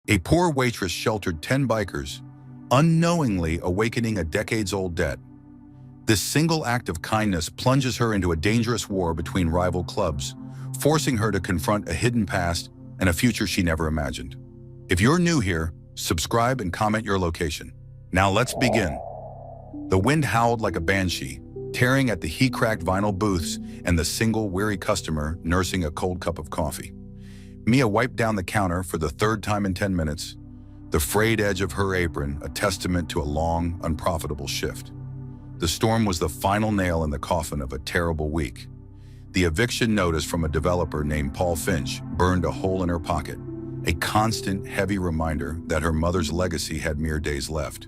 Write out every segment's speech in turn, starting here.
A poor waitress sheltered 10 bikers, unknowingly awakening a decades-old debt. This single act of kindness plunges her into a dangerous war between rival clubs, forcing her to confront a hidden past and a future she never imagined. If you're new here, subscribe and comment your location. Now let's begin. The wind howled like a banshee, tearing at the heat-cracked vinyl booths and the single weary customer nursing a cold cup of coffee. Mia wiped down the counter for the third time in 10 minutes, the frayed edge of her apron a testament to a long, unprofitable shift. The storm was the final nail in the coffin of a terrible week. The eviction notice from a developer named Paul Finch burned a hole in her pocket, a constant, heavy reminder that her mother's legacy had mere days left.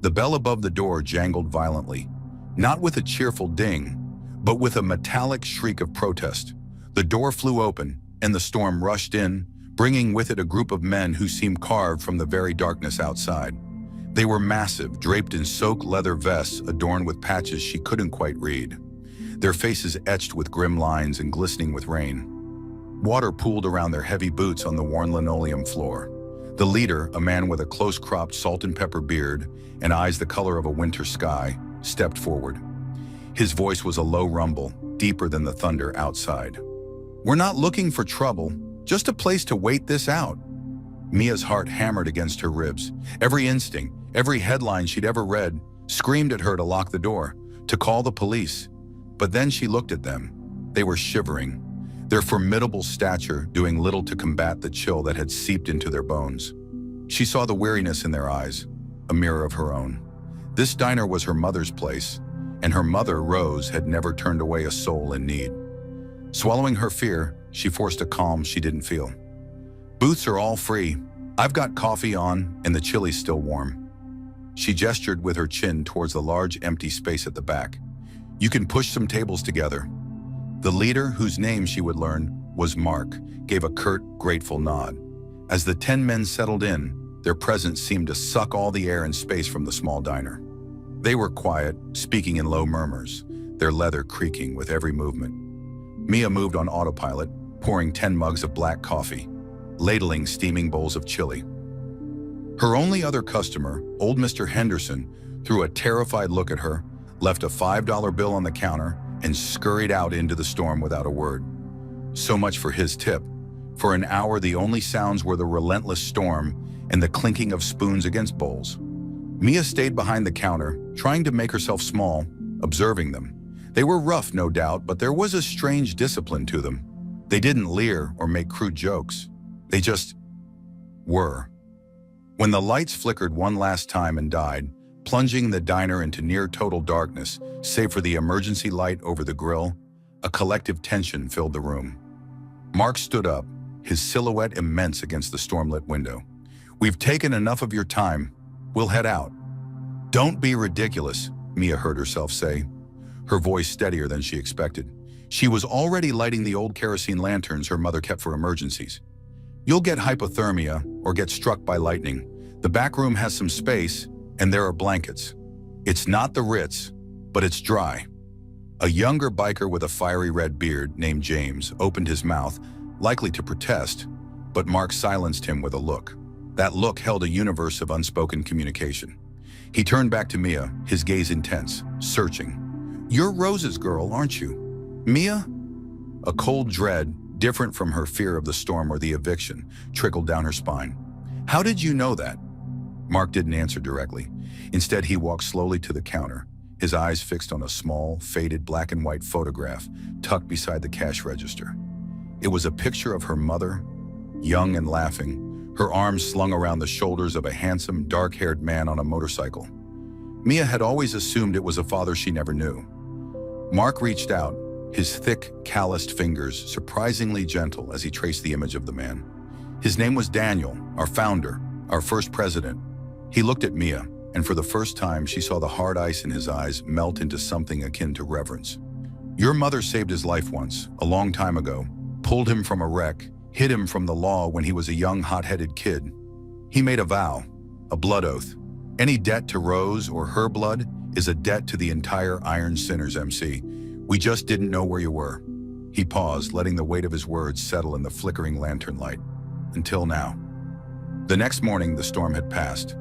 The bell above the door jangled violently, not with a cheerful ding, but with a metallic shriek of protest. The door flew open, and the storm rushed in, bringing with it a group of men who seemed carved from the very darkness outside. They were massive, draped in soaked leather vests adorned with patches she couldn't quite read, their faces etched with grim lines and glistening with rain. Water pooled around their heavy boots on the worn linoleum floor. The leader, a man with a close-cropped salt and pepper beard and eyes the color of a winter sky, stepped forward. His voice was a low rumble, deeper than the thunder outside. "We're not looking for trouble, just a place to wait this out." Mia's heart hammered against her ribs. Every instinct, every headline she'd ever read, screamed at her to lock the door, to call the police. But then she looked at them. They were shivering, their formidable stature doing little to combat the chill that had seeped into their bones. She saw the weariness in their eyes, a mirror of her own. This diner was her mother's place, and her mother, Rose, had never turned away a soul in need. Swallowing her fear, she forced a calm she didn't feel. "Booths are all free. I've got coffee on, and the chili's still warm." She gestured with her chin towards the large empty space at the back. "You can push some tables together." The leader, whose name she would learn was Mark, gave a curt, grateful nod. As the 10 men settled in, their presence seemed to suck all the air and space from the small diner. They were quiet, speaking in low murmurs, their leather creaking with every movement. Mia moved on autopilot, pouring 10 mugs of black coffee, ladling steaming bowls of chili. Her only other customer, old Mr. Henderson, threw a terrified look at her, left a $5 bill on the counter, and scurried out into the storm without a word. So much for his tip. For an hour, the only sounds were the relentless storm and the clinking of spoons against bowls. Mia stayed behind the counter, trying to make herself small, observing them. They were rough, no doubt, but there was a strange discipline to them. They didn't leer or make crude jokes. They just were. When the lights flickered one last time and died, plunging the diner into near-total darkness, save for the emergency light over the grill, a collective tension filled the room. Mark stood up, his silhouette immense against the storm-lit window. "We've taken enough of your time. We'll head out." "Don't be ridiculous," Mia heard herself say, her voice steadier than she expected. She was already lighting the old kerosene lanterns her mother kept for emergencies. "You'll get hypothermia or get struck by lightning. The back room has some space, and there are blankets. It's not the Ritz, but it's dry." A younger biker with a fiery red beard named James opened his mouth, likely to protest, but Mark silenced him with a look. That look held a universe of unspoken communication. He turned back to Mia, his gaze intense, searching. "You're Rose's girl, aren't you, Mia?" A cold dread, different from her fear of the storm or the eviction, trickled down her spine. "How did you know that?" Mark didn't answer directly. Instead, he walked slowly to the counter, his eyes fixed on a small, faded black and white photograph tucked beside the cash register. It was a picture of her mother, young and laughing, her arms slung around the shoulders of a handsome, dark-haired man on a motorcycle. Mia had always assumed it was a father she never knew. Mark reached out, his thick, calloused fingers surprisingly gentle as he traced the image of the man. His name was Daniel, our founder, our first president. He looked at Mia, and for the first time she saw the hard ice in his eyes melt into something akin to reverence. "Your mother saved his life once, a long time ago, pulled him from a wreck, hid him from the law when he was a young, hot-headed kid. He made a vow, a blood oath. Any debt to Rose or her blood is a debt to the entire Iron Sinners, MC. We just didn't know where you were." He paused, letting the weight of his words settle in the flickering lantern light. "Until now." The next morning, the storm had passed,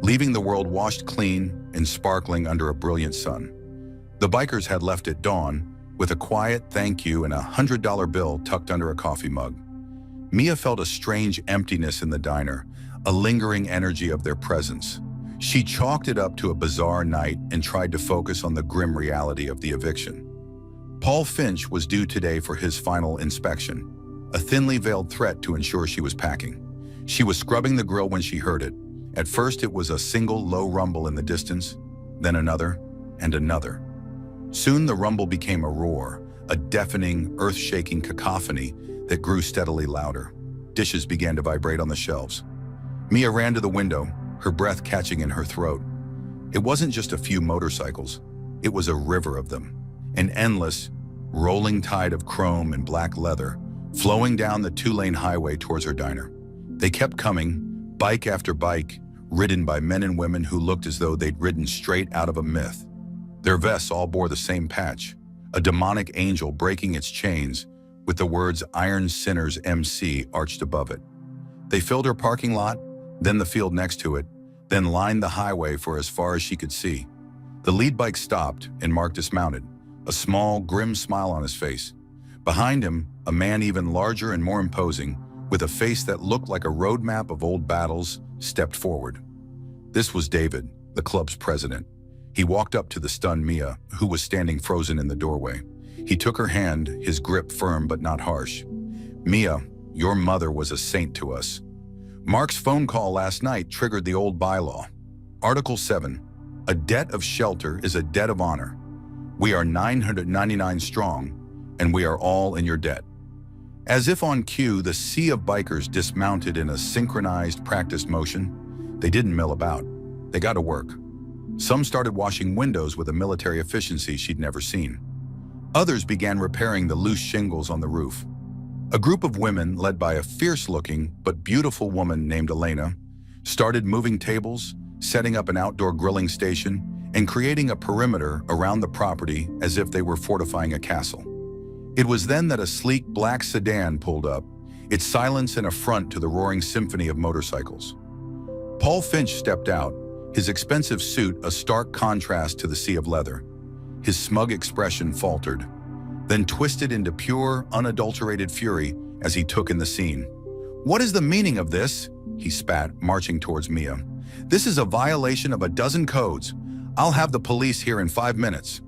leaving the world washed clean and sparkling under a brilliant sun. The bikers had left at dawn with a quiet thank you and a $100 bill tucked under a coffee mug. Mia felt a strange emptiness in the diner, a lingering energy of their presence. She chalked it up to a bizarre night and tried to focus on the grim reality of the eviction. Paul Finch was due today for his final inspection, a thinly veiled threat to ensure she was packing. She was scrubbing the grill when she heard it. At first, it was a single low rumble in the distance, then another and another. Soon the rumble became a roar, a deafening, earth-shaking cacophony that grew steadily louder. Dishes began to vibrate on the shelves. Mia ran to the window, her breath catching in her throat. It wasn't just a few motorcycles. It was a river of them, an endless, rolling tide of chrome and black leather flowing down the two-lane highway towards her diner. They kept coming, bike after bike, ridden by men and women who looked as though they'd ridden straight out of a myth. Their vests all bore the same patch, a demonic angel breaking its chains with the words Iron Sinners MC arched above it. They filled her parking lot, then the field next to it, then lined the highway for as far as she could see. The lead bike stopped and Mark dismounted, a small, grim smile on his face. Behind him, a man even larger and more imposing, with a face that looked like a roadmap of old battles, stepped forward. This was David, the club's president. He walked up to the stunned Mia, who was standing frozen in the doorway. He took her hand, his grip firm but not harsh. "Mia, your mother was a saint to us." Mark's phone call last night triggered the old bylaw. Article 7, a debt of shelter is a debt of honor. We are 999 strong, and we are all in your debt. As if on cue, the sea of bikers dismounted in a synchronized, practiced motion. They didn't mill about. They got to work. Some started washing windows with a military efficiency she'd never seen. Others began repairing the loose shingles on the roof. A group of women, led by a fierce-looking but beautiful woman named Elena, started moving tables, setting up an outdoor grilling station, and creating a perimeter around the property as if they were fortifying a castle. It was then that a sleek black sedan pulled up, its silence an affront to the roaring symphony of motorcycles. Paul Finch stepped out, his expensive suit a stark contrast to the sea of leather. His smug expression faltered, then twisted into pure, unadulterated fury as he took in the scene. "What is the meaning of this?" he spat, marching towards Mia. "This is a violation of a dozen codes. I'll have the police here in 5 minutes."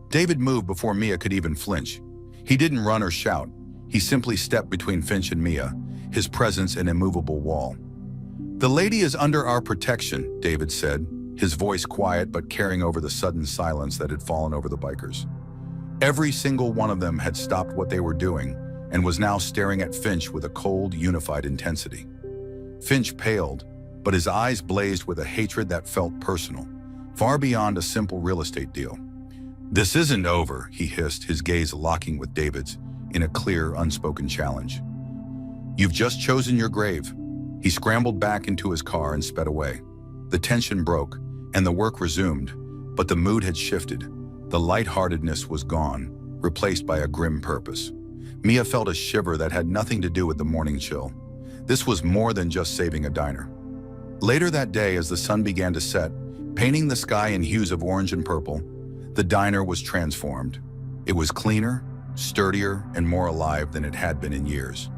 David moved before Mia could even flinch. He didn't run or shout. He simply stepped between Finch and Mia, his presence an immovable wall. "The lady is under our protection," David said, his voice quiet but carrying over the sudden silence that had fallen over the bikers. Every single one of them had stopped what they were doing and was now staring at Finch with a cold, unified intensity. Finch paled, but his eyes blazed with a hatred that felt personal, far beyond a simple real estate deal. "This isn't over," he hissed, his gaze locking with David's in a clear, unspoken challenge. "You've just chosen your grave." He scrambled back into his car and sped away. The tension broke, and the work resumed, but the mood had shifted. The lightheartedness was gone, replaced by a grim purpose. Mia felt a shiver that had nothing to do with the morning chill. This was more than just saving a diner. Later that day, as the sun began to set, painting the sky in hues of orange and purple, the diner was transformed. It was cleaner, sturdier, and more alive than it had been in years.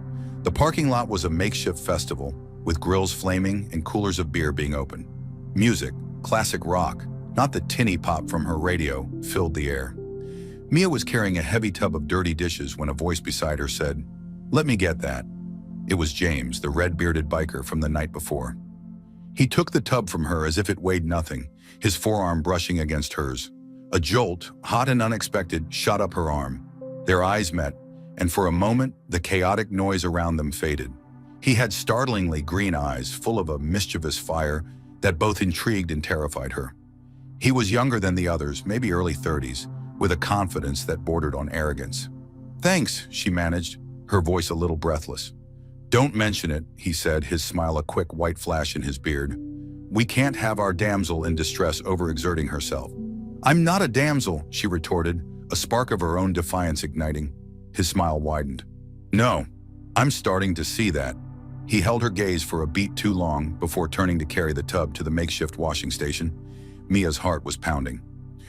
The parking lot was a makeshift festival, with grills flaming and coolers of beer being open. Music, classic rock, not the tinny pop from her radio, filled the air. Mia was carrying a heavy tub of dirty dishes when a voice beside her said, "Let me get that." It was James, the red-bearded biker from the night before. He took the tub from her as if it weighed nothing, his forearm brushing against hers. A jolt, hot and unexpected, shot up her arm. Their eyes met, and for a moment, the chaotic noise around them faded. He had startlingly green eyes, full of a mischievous fire that both intrigued and terrified her. He was younger than the others, maybe early 30s, with a confidence that bordered on arrogance. "Thanks," she managed, her voice a little breathless. "Don't mention it," he said, his smile a quick white flash in his beard. "We can't have our damsel in distress overexerting herself." "I'm not a damsel," she retorted, a spark of her own defiance igniting. His smile widened. "No, I'm starting to see that." He held her gaze for a beat too long before turning to carry the tub to the makeshift washing station. Mia's heart was pounding.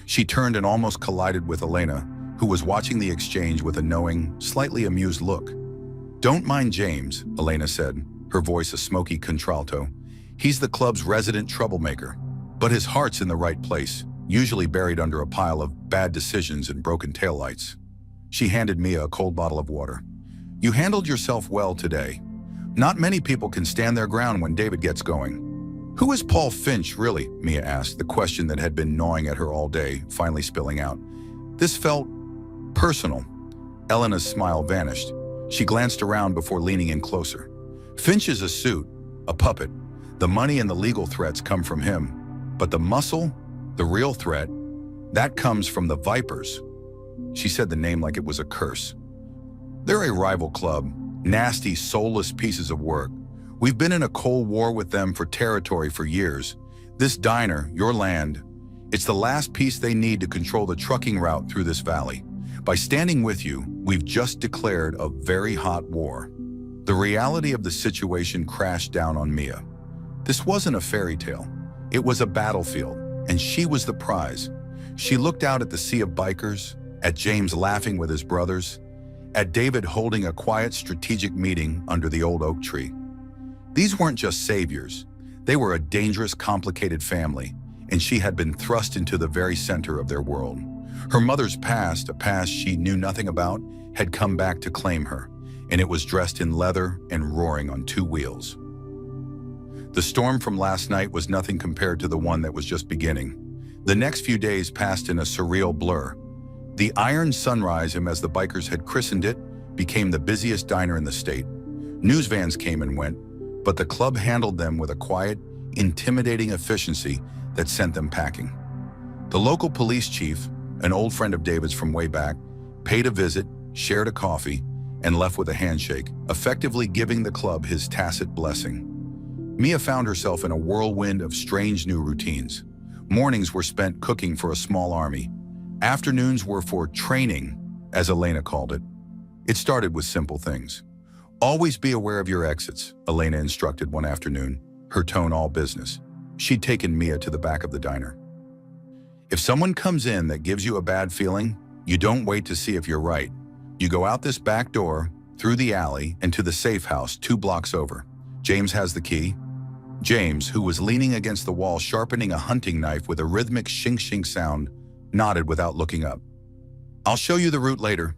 She turned and almost collided with Elena, who was watching the exchange with a knowing, slightly amused look. "Don't mind James," Elena said, her voice a smoky contralto. "He's the club's resident troublemaker, but his heart's in the right place, usually buried under a pile of bad decisions and broken taillights." She handed Mia a cold bottle of water. "You handled yourself well today. Not many people can stand their ground when David gets going." "Who is Paul Finch, really?" Mia asked, the question that had been gnawing at her all day, finally spilling out. This felt personal. Elena's smile vanished. She glanced around before leaning in closer. "Finch is a suit, a puppet. The money and the legal threats come from him. But the muscle, the real threat, that comes from the Vipers." She said the name like it was a curse. "They're a rival club, nasty, soulless pieces of work. We've been in a cold war with them for territory for years. This diner, your land, it's the last piece they need to control the trucking route through this valley. By standing with you, we've just declared a very hot war." The reality of the situation crashed down on Mia. This wasn't a fairy tale. It was a battlefield, and she was the prize. She looked out at the sea of bikers, at James laughing with his brothers, at David holding a quiet strategic meeting under the old oak tree. These weren't just saviors. They were a dangerous, complicated family, and she had been thrust into the very center of their world. Her mother's past, a past she knew nothing about, had come back to claim her, and it was dressed in leather and roaring on two wheels. The storm from last night was nothing compared to the one that was just beginning. The next few days passed in a surreal blur. The Iron Sunrise, as the bikers had christened it, became the busiest diner in the state. News vans came and went, but the club handled them with a quiet, intimidating efficiency that sent them packing. The local police chief, an old friend of David's from way back, paid a visit, shared a coffee, and left with a handshake, effectively giving the club his tacit blessing. Mia found herself in a whirlwind of strange new routines. Mornings were spent cooking for a small army. Afternoons were for training, as Elena called it. It started with simple things. "Always be aware of your exits," Elena instructed one afternoon, her tone all business. She'd taken Mia to the back of the diner. "If someone comes in that gives you a bad feeling, you don't wait to see if you're right. You go out this back door, through the alley, and to the safe house 2 blocks over. James has the key." James, who was leaning against the wall sharpening a hunting knife with a rhythmic shink-shink sound, nodded without looking up. "I'll show you the route later."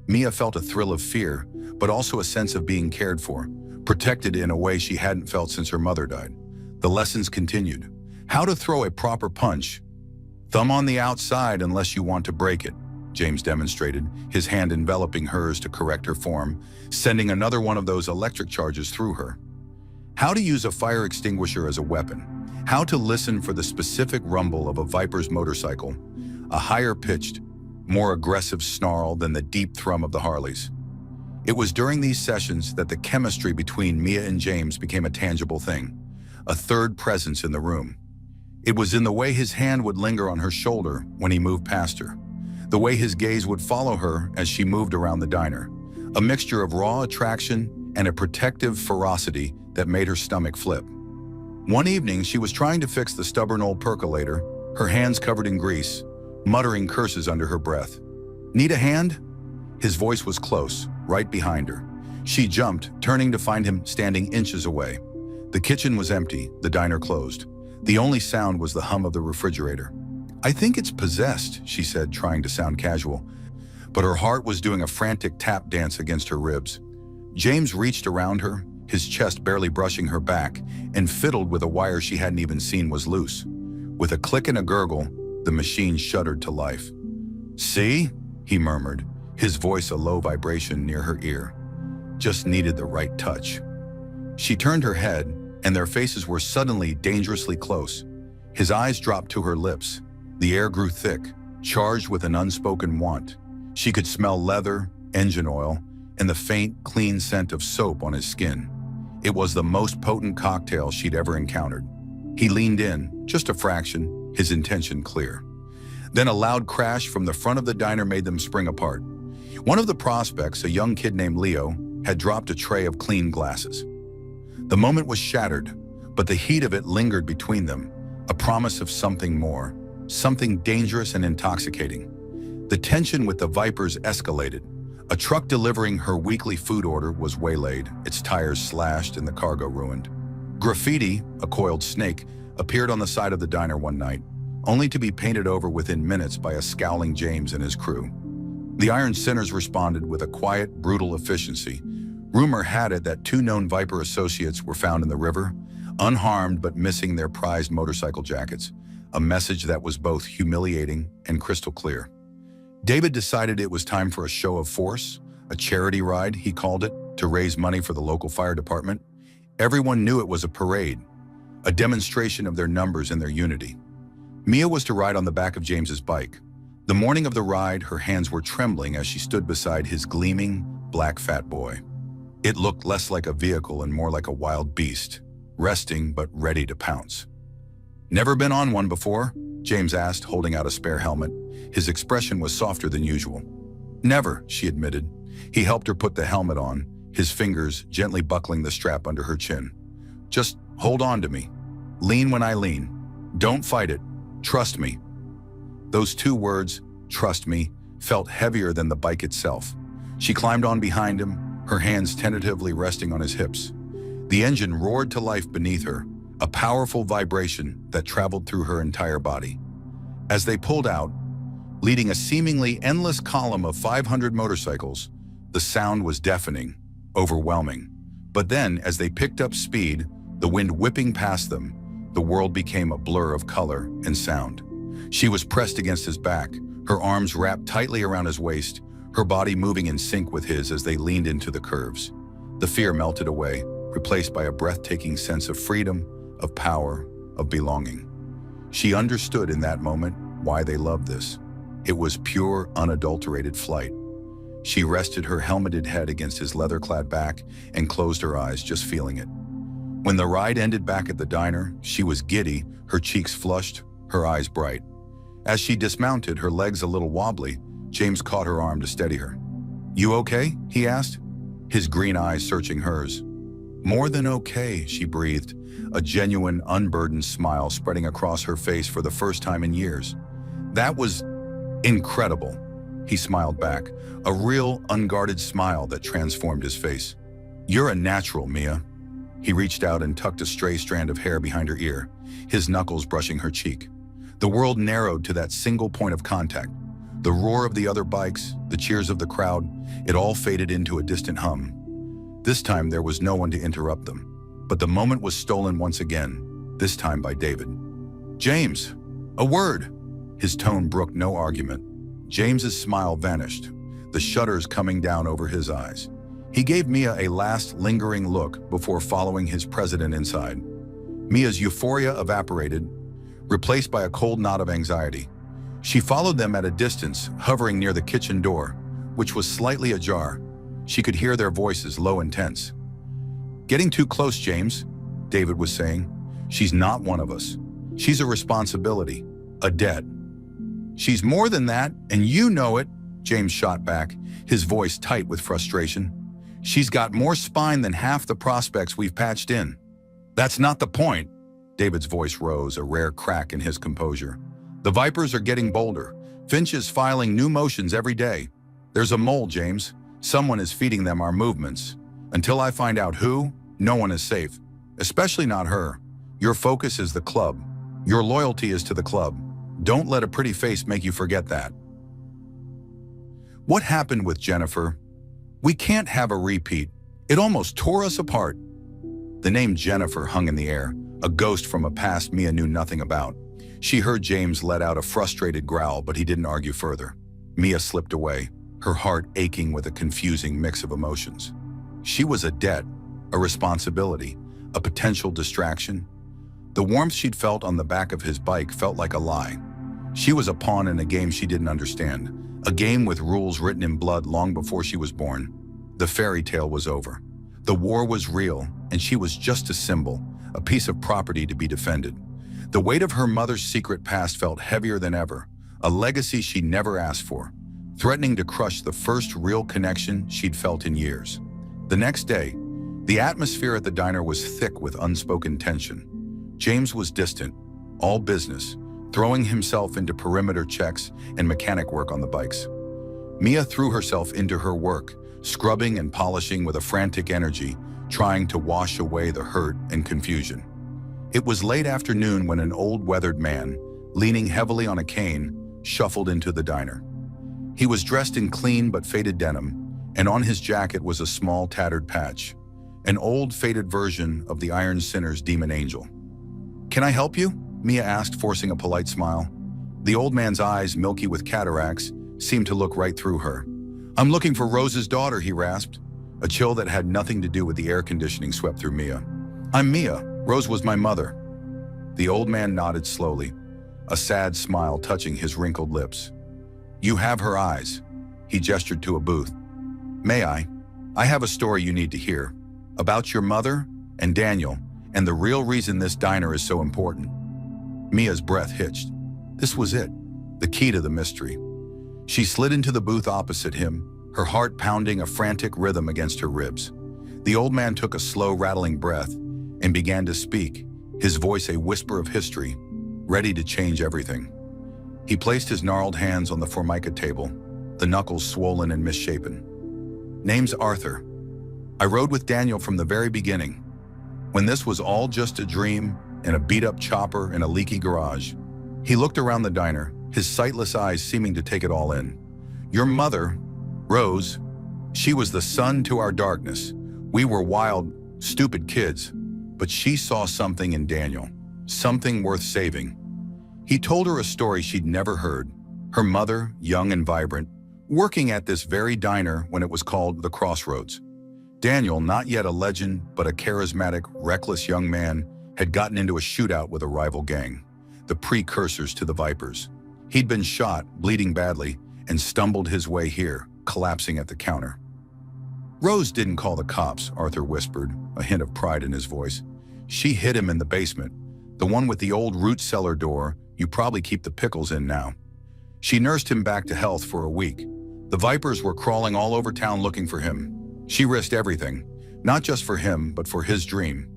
Mia felt a thrill of fear, but also a sense of being cared for, protected in a way she hadn't felt since her mother died. The lessons continued. How to throw a proper punch. "Thumb on the outside unless you want to break it," James demonstrated, his hand enveloping hers to correct her form, sending another one of those electric charges through her. How to use a fire extinguisher as a weapon. How to listen for the specific rumble of a Viper's motorcycle, a higher-pitched, more aggressive snarl than the deep thrum of the Harleys. It was during these sessions that the chemistry between Mia and James became a tangible thing, a third presence in the room. It was in the way his hand would linger on her shoulder when he moved past her, the way his gaze would follow her as she moved around the diner, a mixture of raw attraction and a protective ferocity that made her stomach flip. One evening, she was trying to fix the stubborn old percolator, her hands covered in grease, muttering curses under her breath. "Need a hand?" His voice was close, right behind her. She jumped, turning to find him standing inches away. The kitchen was empty, the diner closed. The only sound was the hum of the refrigerator. "I think it's possessed," she said, trying to sound casual. But her heart was doing a frantic tap dance against her ribs. James reached around her, his chest barely brushing her back, and fiddled with a wire she hadn't even seen was loose. With a click and a gurgle, the machine shuddered to life. "See?" he murmured, his voice a low vibration near her ear. "Just needed the right touch." She turned her head, and their faces were suddenly dangerously close. His eyes dropped to her lips. The air grew thick, charged with an unspoken want. She could smell leather, engine oil, and the faint, clean scent of soap on his skin. It was the most potent cocktail she'd ever encountered. He leaned in, just a fraction, his intention clear. Then a loud crash from the front of the diner made them spring apart. One of the prospects, a young kid named Leo, had dropped a tray of clean glasses. The moment was shattered, but the heat of it lingered between them, a promise of something more, something dangerous and intoxicating. The tension with the Vipers escalated. A truck delivering her weekly food order was waylaid, its tires slashed and the cargo ruined. Graffiti, a coiled snake, appeared on the side of the diner one night, only to be painted over within minutes by a scowling James and his crew. The Iron Sinners responded with a quiet, brutal efficiency. Rumor had it that 2 known Viper associates were found in the river, unharmed but missing their prized motorcycle jackets, a message that was both humiliating and crystal clear. David decided it was time for a show of force, a charity ride, he called it, to raise money for the local fire department. Everyone knew it was a parade, a demonstration of their numbers and their unity. Mia was to ride on the back of James's bike. The morning of the ride, her hands were trembling as she stood beside his gleaming, black fat boy. It looked less like a vehicle and more like a wild beast, resting but ready to pounce. "Never been on one before?" James asked, holding out a spare helmet. His expression was softer than usual. "Never," she admitted. He helped her put the helmet on, his fingers gently buckling the strap under her chin. "Just hold on to me. Lean when I lean. Don't fight it. Trust me." Those 2 words, "trust me," felt heavier than the bike itself. She climbed on behind him, her hands tentatively resting on his hips. The engine roared to life beneath her, a powerful vibration that traveled through her entire body. As they pulled out, leading a seemingly endless column of 500 motorcycles, the sound was deafening, overwhelming. But then, as they picked up speed, the wind whipping past them, the world became a blur of color and sound. She was pressed against his back, her arms wrapped tightly around his waist, her body moving in sync with his as they leaned into the curves. The fear melted away, replaced by a breathtaking sense of freedom, of power, of belonging. She understood in that moment why they loved this. It was pure, unadulterated flight. She rested her helmeted head against his leather-clad back and closed her eyes, just feeling it. When the ride ended back at the diner, she was giddy, her cheeks flushed, her eyes bright. As she dismounted, her legs a little wobbly, James caught her arm to steady her. "You okay?" he asked, his green eyes searching hers. "More than okay," she breathed, a genuine, unburdened smile spreading across her face for the first time in years. "That was incredible," he smiled back, a real, unguarded smile that transformed his face. "You're a natural, Mia." He reached out and tucked a stray strand of hair behind her ear, his knuckles brushing her cheek. The world narrowed to that single point of contact. The roar of the other bikes, the cheers of the crowd, it all faded into a distant hum. This time there was no one to interrupt them. But the moment was stolen once again, this time by David. "James, a word." His tone brooked no argument. James's smile vanished, the shutters coming down over his eyes. He gave Mia a last lingering look before following his president inside. Mia's euphoria evaporated, replaced by a cold knot of anxiety. She followed them at a distance, hovering near the kitchen door, which was slightly ajar. She could hear their voices, low and tense. "Getting too close, James," David was saying. "She's not one of us. She's a responsibility, a debt." "She's more than that, and you know it," James shot back, his voice tight with frustration. "She's got more spine than half the prospects we've patched in." "That's not the point." David's voice rose, a rare crack in his composure. "The Vipers are getting bolder. Finch is filing new motions every day. There's a mole, James. Someone is feeding them our movements. Until I find out who, no one is safe, especially not her. Your focus is the club. Your loyalty is to the club. Don't let a pretty face make you forget that." What happened with Jennifer? We can't have a repeat. It almost tore us apart. The name Jennifer hung in the air, a ghost from a past Mia knew nothing about. She heard James let out a frustrated growl, but he didn't argue further. Mia slipped away, her heart aching with a confusing mix of emotions. She was a debt, a responsibility, a potential distraction. The warmth she'd felt on the back of his bike felt like a lie. She was a pawn in a game she didn't understand, a game with rules written in blood long before she was born. The fairy tale was over. The war was real, and she was just a symbol, a piece of property to be defended. The weight of her mother's secret past felt heavier than ever, a legacy she never asked for, threatening to crush the first real connection she'd felt in years. The next day, The atmosphere at the diner was thick with unspoken tension. James was distant, all business, throwing himself into perimeter checks and mechanic work on the bikes. Mia threw herself into her work, scrubbing and polishing with a frantic energy, trying to wash away the hurt and confusion. It was late afternoon when an old weathered man, leaning heavily on a cane, shuffled into the diner. He was dressed in clean but faded denim, and on his jacket was a small tattered patch, an old faded version of the Iron Sinner's demon angel. "Can I help you?" Mia asked, forcing a polite smile. The old man's eyes, milky with cataracts, seemed to look right through her. "I'm looking for Rose's daughter," he rasped. A chill that had nothing to do with the air conditioning swept through Mia. "I'm Mia. Rose was my mother." The old man nodded slowly, a sad smile touching his wrinkled lips. "You have her eyes." He gestured to a booth. "May I? I have a story you need to hear. About your mother and Daniel, and the real reason this diner is so important." Mia's breath hitched. This was it, the key to the mystery. She slid into the booth opposite him, her heart pounding a frantic rhythm against her ribs. The old man took a slow, rattling breath and began to speak, his voice a whisper of history, ready to change everything. He placed his gnarled hands on the formica table, the knuckles swollen and misshapen. "Name's Arthur. I rode with Daniel from the very beginning, when this was all just a dream and a beat-up chopper in a leaky garage." He looked around the diner, his sightless eyes seeming to take it all in. "Your mother, Rose, she was the sun to our darkness. We were wild, stupid kids, but she saw something in Daniel, something worth saving." He told her a story she'd never heard. Her mother, young and vibrant, working at this very diner when it was called the Crossroads. Daniel, not yet a legend, but a charismatic, reckless young man, had gotten into a shootout with a rival gang, the precursors to the Vipers. He'd been shot, bleeding badly, and stumbled his way here, collapsing at the counter. "Rose didn't call the cops," Arthur whispered, a hint of pride in his voice. "She hid him in the basement, the one with the old root cellar door you probably keep the pickles in now. She nursed him back to health for a week. The Vipers were crawling all over town looking for him. She risked everything, not just for him, but for his dream."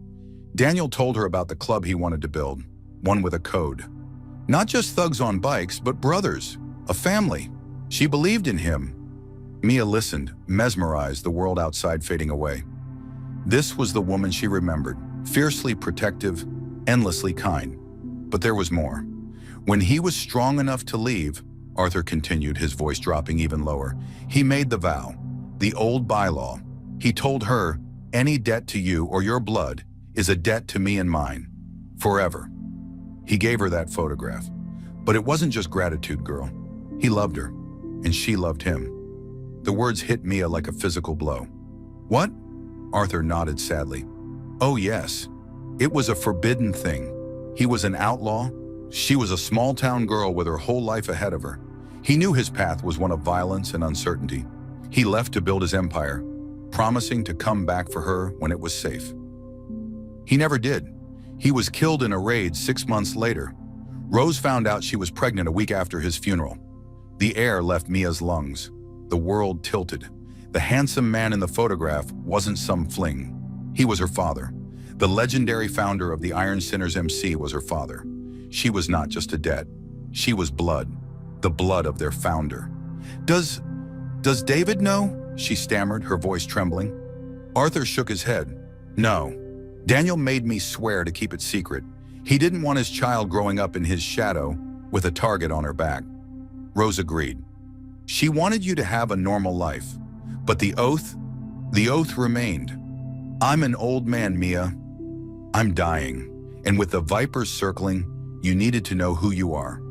Daniel told her about the club he wanted to build, one with a code. Not just thugs on bikes, but brothers, a family. She believed in him. Mia listened, mesmerized, the world outside fading away. This was the woman she remembered, fiercely protective, endlessly kind. But there was more. When he was strong enough to leave, Arthur continued, his voice dropping even lower, he made the vow, the old bylaw. He told her, "Any debt to you or your blood is a debt to me and mine, forever." He gave her that photograph. But it wasn't just gratitude, girl. He loved her, and she loved him. The words hit Mia like a physical blow. "What?" Arthur nodded sadly. "Oh yes, it was a forbidden thing. He was an outlaw. She was a small-town girl with her whole life ahead of her. He knew his path was one of violence and uncertainty. He left to build his empire, promising to come back for her when it was safe. He never did. He was killed in a raid 6 months later. Rose found out she was pregnant a week after his funeral. The air left Mia's lungs. The world tilted. The handsome man in the photograph wasn't some fling. He was her father. The legendary founder of the Iron Sinners MC was her father. She was not just a debt. She was blood, the blood of their founder. Does David know?" she stammered, her voice trembling. Arthur shook his head. "No. Daniel made me swear to keep it secret. He didn't want his child growing up in his shadow with a target on her back." Rose agreed. "She wanted you to have a normal life. But the oath remained. I'm an old man, Mia. I'm dying. And with the Vipers circling, you needed to know who you are.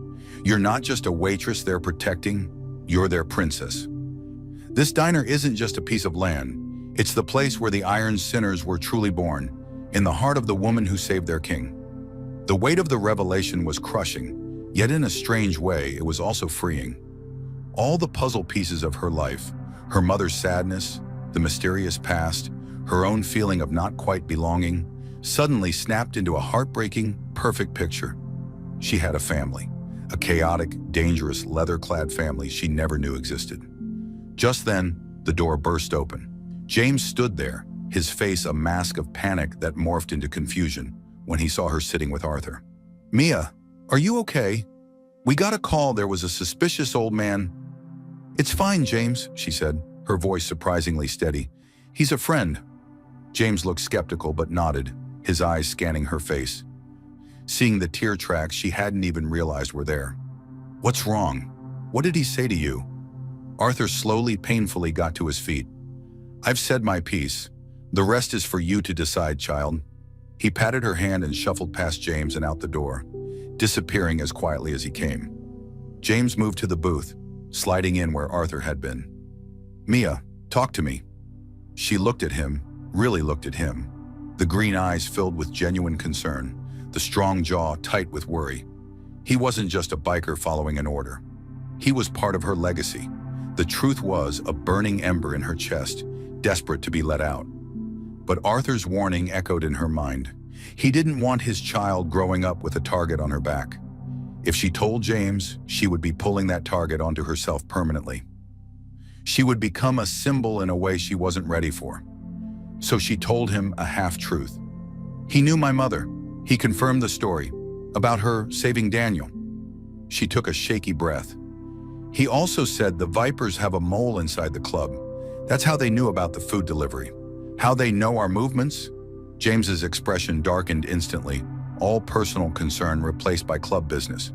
You're not just a waitress they're protecting, you're their princess. This diner isn't just a piece of land. It's the place where the Iron Sinners were truly born, in the heart of the woman who saved their king." The weight of the revelation was crushing, yet in a strange way, it was also freeing. All the puzzle pieces of her life, her mother's sadness, the mysterious past, her own feeling of not quite belonging, suddenly snapped into a heartbreaking, perfect picture. She had a family, a chaotic, dangerous, leather-clad family she never knew existed. Just then, the door burst open. James stood there, his face a mask of panic that morphed into confusion when he saw her sitting with Arthur. "Mia, are you okay? We got a call there was a suspicious old man." "It's fine, James," she said, her voice surprisingly steady. "He's a friend." James looked skeptical but nodded, his eyes scanning her face, seeing the tear tracks she hadn't even realized were there. "What's wrong? What did he say to you?" Arthur slowly, painfully got to his feet. "I've said my piece. The rest is for you to decide, child." He patted her hand and shuffled past James and out the door, disappearing as quietly as he came. James moved to the booth, sliding in where Arthur had been. "Mia, talk to me." She looked at him, really looked at him, the green eyes filled with genuine concern, the strong jaw tight with worry. He wasn't just a biker following an order. He was part of her legacy. The truth was a burning ember in her chest, desperate to be let out. But Arthur's warning echoed in her mind. He didn't want his child growing up with a target on her back. If she told James, she would be pulling that target onto herself permanently. She would become a symbol in a way she wasn't ready for. So she told him a half-truth. "He knew my mother." He confirmed the story about her saving Daniel. She took a shaky breath. "He also said the Vipers have a mole inside the club. That's how they knew about the food delivery. How they know our movements?" James's expression darkened instantly, all personal concern replaced by club business.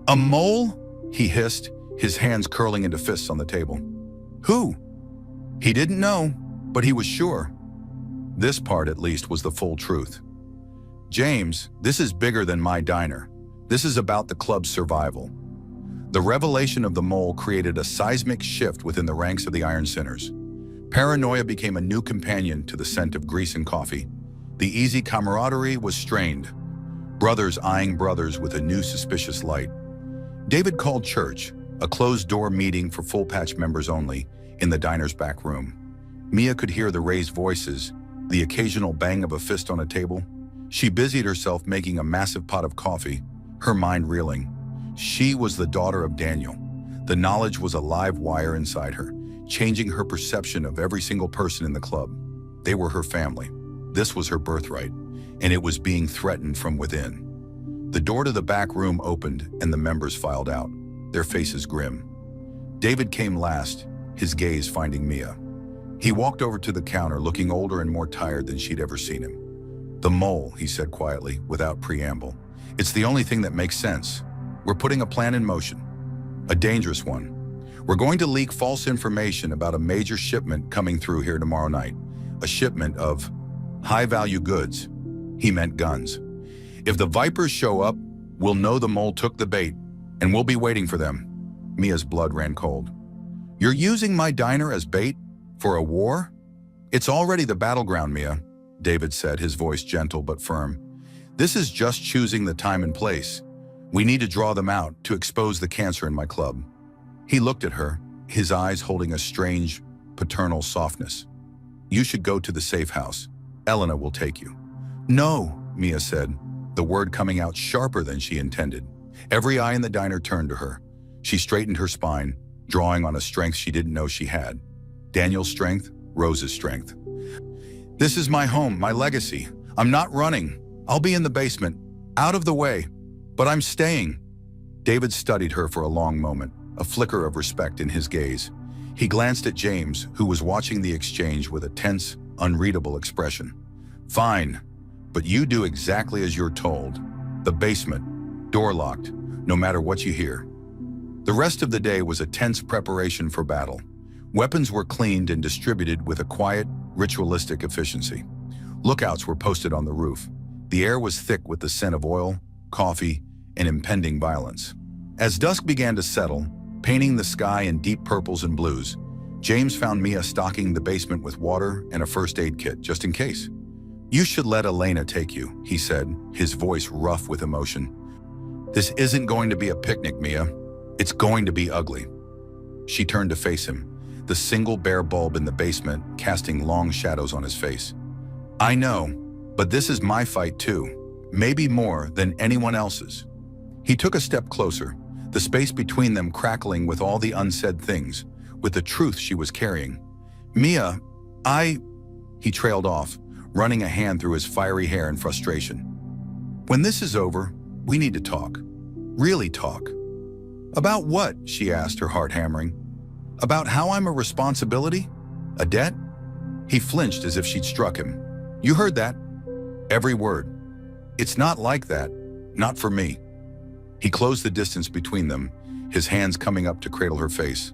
"A mole?" he hissed, his hands curling into fists on the table. "Who?" He didn't know, but he was sure. This part, at least, was the full truth. "James, this is bigger than my diner. This is about the club's survival." The revelation of the mole created a seismic shift within the ranks of the Iron Sinners. Paranoia became a new companion to the scent of grease and coffee. The easy camaraderie was strained, brothers eyeing brothers with a new suspicious light. David called church, a closed-door meeting for full-patch members only, in the diner's back room. Mia could hear the raised voices, the occasional bang of a fist on a table. She busied herself making a massive pot of coffee, her mind reeling. She was the daughter of Daniel. The knowledge was a live wire inside her, changing her perception of every single person in the club. They were her family. This was her birthright, and it was being threatened from within. The door to the back room opened, and the members filed out, their faces grim. David came last, his gaze finding Mia. He walked over to the counter, looking older and more tired than she'd ever seen him. "The mole," he said quietly, without preamble. "It's the only thing that makes sense. We're putting a plan in motion. A dangerous one. We're going to leak false information about a major shipment coming through here tomorrow night. A shipment of high-value goods." He meant guns. "If the Vipers show up, we'll know the mole took the bait, and we'll be waiting for them." Mia's blood ran cold. "You're using my diner as bait? For a war?" "It's already the battleground, Mia," David said, his voice gentle but firm. "This is just choosing the time and place. We need to draw them out to expose the cancer in my club." He looked at her, his eyes holding a strange, paternal softness. "You should go to the safe house. Elena will take you." "No," Mia said, the word coming out sharper than she intended. Every eye in the diner turned to her. She straightened her spine, drawing on a strength she didn't know she had. Daniel's strength, Rose's strength. "This is my home, my legacy. I'm not running. I'll be in the basement, out of the way. But I'm staying." David studied her for a long moment, a flicker of respect in his gaze. He glanced at James, who was watching the exchange with a tense, unreadable expression. "Fine, but you do exactly as you're told. The basement, door locked, no matter what you hear." The rest of the day was a tense preparation for battle. Weapons were cleaned and distributed with a quiet, ritualistic efficiency. Lookouts were posted on the roof. The air was thick with the scent of oil, coffee, and impending violence. As dusk began to settle, painting the sky in deep purples and blues, James found Mia stocking the basement with water and a first aid kit, just in case. "You should let Elena take you," he said, his voice rough with emotion. "This isn't going to be a picnic, Mia. It's going to be ugly." She turned to face him, the single bare bulb in the basement casting long shadows on his face. "I know, but this is my fight too, maybe more than anyone else's." He took a step closer, the space between them crackling with all the unsaid things, with the truth she was carrying. "Mia, He trailed off, running a hand through his fiery hair in frustration. "When this is over, we need to talk. Really talk." "About what?" she asked, her heart hammering. "About how I'm a responsibility? A debt?" He flinched as if she'd struck him. "You heard that. Every word. It's not like that. Not for me." He closed the distance between them, his hands coming up to cradle her face.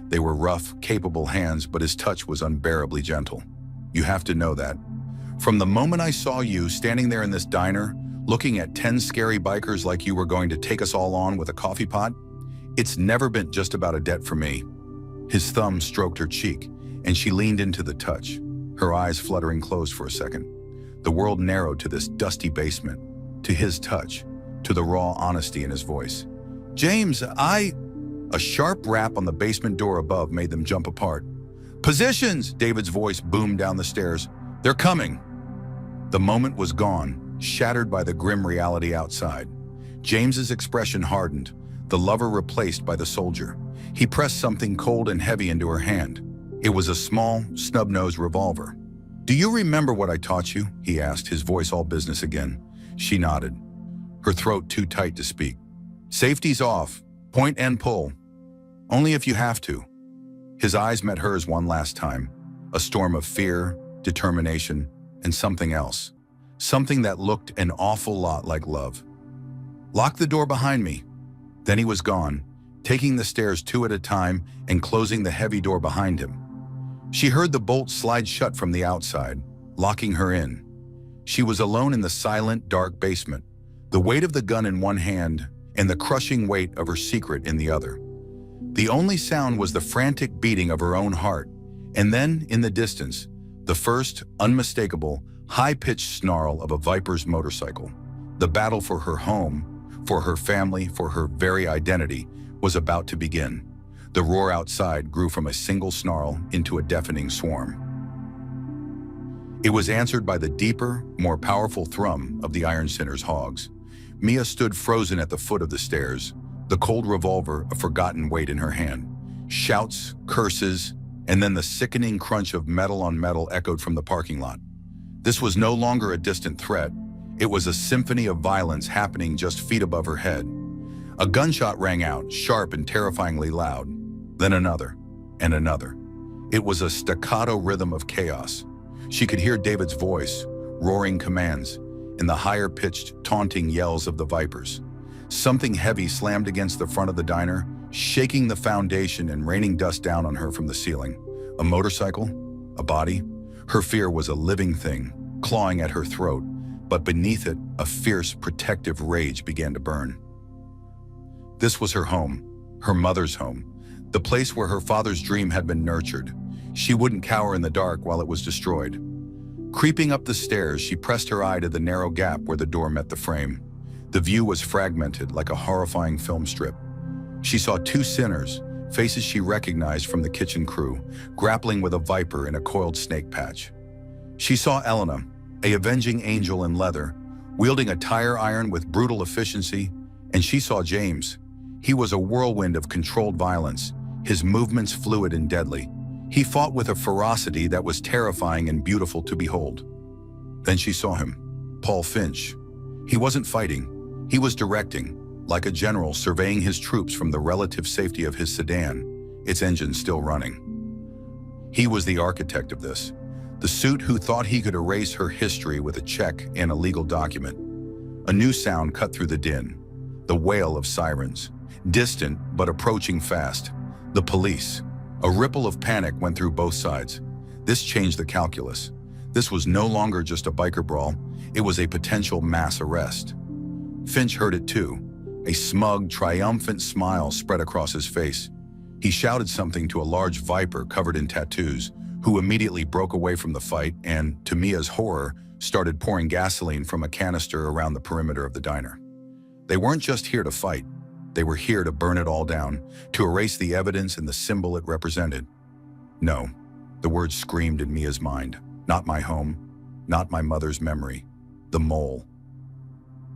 They were rough, capable hands, but his touch was unbearably gentle. "You have to know that. From the moment I saw you standing there in this diner, looking at 10 scary bikers like you were going to take us all on with a coffee pot, it's never been just about a debt for me." His thumb stroked her cheek, and she leaned into the touch, her eyes fluttering closed for a second. The world narrowed to this dusty basement, to his touch, to the raw honesty in his voice. "James, A sharp rap on the basement door above made them jump apart. "Positions!" David's voice boomed down the stairs. "They're coming!" The moment was gone, shattered by the grim reality outside. James's expression hardened, the lover replaced by the soldier. He pressed something cold and heavy into her hand. It was a small, snub-nosed revolver. "Do you remember what I taught you?" he asked, his voice all business again. She nodded, her throat too tight to speak. "Safety's off. Point and pull. Only if you have to." His eyes met hers one last time, a storm of fear, determination, and something else. Something that looked an awful lot like love. "Lock the door behind me." Then he was gone, taking the stairs 2 at a time and closing the heavy door behind him. She heard the bolt slide shut from the outside, locking her in. She was alone in the silent, dark basement, the weight of the gun in one hand and the crushing weight of her secret in the other. The only sound was the frantic beating of her own heart, and then, in the distance, the first, unmistakable, high-pitched snarl of a Viper's motorcycle. The battle for her home, for her family, for her very identity, was about to begin. The roar outside grew from a single snarl into a deafening swarm. It was answered by the deeper, more powerful thrum of the Iron Sinner's hogs. Mia stood frozen at the foot of the stairs, the cold revolver a forgotten weight in her hand. Shouts, curses, and then the sickening crunch of metal on metal echoed from the parking lot. This was no longer a distant threat. It was a symphony of violence happening just feet above her head. A gunshot rang out, sharp and terrifyingly loud. Then another, and another. It was a staccato rhythm of chaos. She could hear David's voice, roaring commands, and the higher-pitched, taunting yells of the Vipers. Something heavy slammed against the front of the diner, shaking the foundation and raining dust down on her from the ceiling. A motorcycle? A body? Her fear was a living thing, clawing at her throat, but beneath it, a fierce, protective rage began to burn. This was her home, her mother's home, the place where her father's dream had been nurtured. She wouldn't cower in the dark while it was destroyed. Creeping up the stairs, she pressed her eye to the narrow gap where the door met the frame. The view was fragmented like a horrifying film strip. She saw 2 sinners, faces she recognized from the kitchen crew, grappling with a viper in a coiled snake patch. She saw Elena, a avenging angel in leather, wielding a tire iron with brutal efficiency, and she saw James. He was a whirlwind of controlled violence, his movements fluid and deadly. He fought with a ferocity that was terrifying and beautiful to behold. Then she saw him, Paul Finch. He wasn't fighting, he was directing, like a general surveying his troops from the relative safety of his sedan, its engine still running. He was the architect of this, the suit who thought he could erase her history with a check and a legal document. A new sound cut through the din, the wail of sirens, distant but approaching fast. The police. A ripple of panic went through both sides. This changed the calculus. This was no longer just a biker brawl, it was a potential mass arrest. Finch heard it too. A smug, triumphant smile spread across his face. He shouted something to a large viper covered in tattoos, who immediately broke away from the fight and, to Mia's horror, started pouring gasoline from a canister around the perimeter of the diner. They weren't just here to fight. They were here to burn it all down, to erase the evidence and the symbol it represented. No, the words screamed in Mia's mind. Not my home, not my mother's memory. The mole.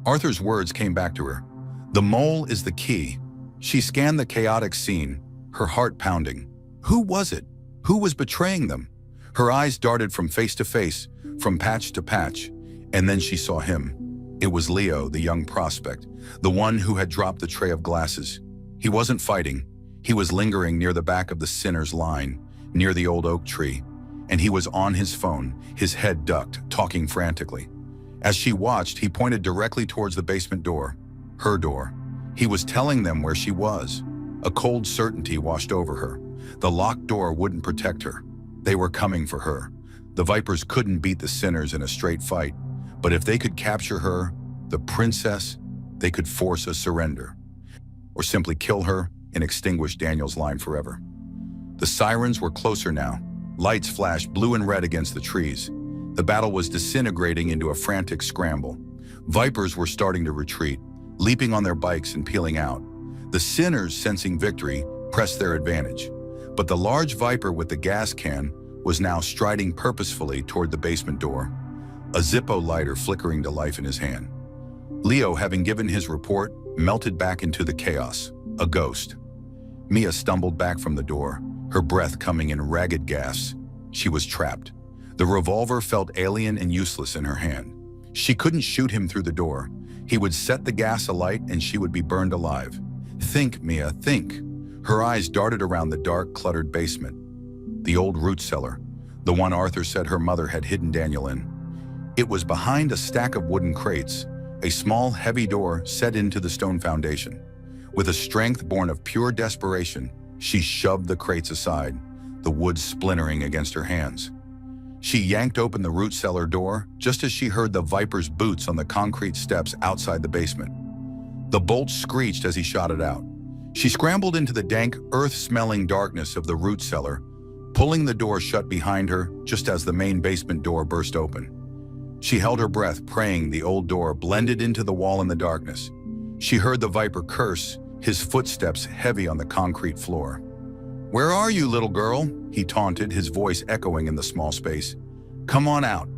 Arthur's words came back to her. The mole is the key. She scanned the chaotic scene, her heart pounding. Who was it? Who was betraying them? Her eyes darted from face to face, from patch to patch, and then she saw him. It was Leo, the young prospect, the one who had dropped the tray of glasses. He wasn't fighting. He was lingering near the back of the sinner's line, near the old oak tree, and he was on his phone, his head ducked, talking frantically. As she watched, he pointed directly towards the basement door, her door. He was telling them where she was. A cold certainty washed over her. The locked door wouldn't protect her. They were coming for her. The Vipers couldn't beat the sinners in a straight fight, but if they could capture her, the princess, they could force a surrender, or simply kill her and extinguish Daniel's line forever. The sirens were closer now. Lights flashed blue and red against the trees. The battle was disintegrating into a frantic scramble. Vipers were starting to retreat, leaping on their bikes and peeling out. The sinners, sensing victory, pressed their advantage. But the large Viper with the gas can was now striding purposefully toward the basement door, a Zippo lighter flickering to life in his hand. Leo, having given his report, melted back into the chaos, a ghost. Mia stumbled back from the door, her breath coming in ragged gasps. She was trapped. The revolver felt alien and useless in her hand. She couldn't shoot him through the door. He would set the gas alight and she would be burned alive. Think, Mia, think. Her eyes darted around the dark, cluttered basement. The old root cellar, the one Arthur said her mother had hidden Daniel in. It was behind a stack of wooden crates, a small, heavy door set into the stone foundation. With a strength born of pure desperation, she shoved the crates aside, the wood splintering against her hands. She yanked open the root cellar door just as she heard the Viper's boots on the concrete steps outside the basement. The bolt screeched as he shot it out. She scrambled into the dank, earth-smelling darkness of the root cellar, pulling the door shut behind her just as the main basement door burst open. She held her breath, praying the old door blended into the wall in the darkness. She heard the Viper curse, his footsteps heavy on the concrete floor. "Where are you, little girl?" he taunted, his voice echoing in the small space. "Come on out.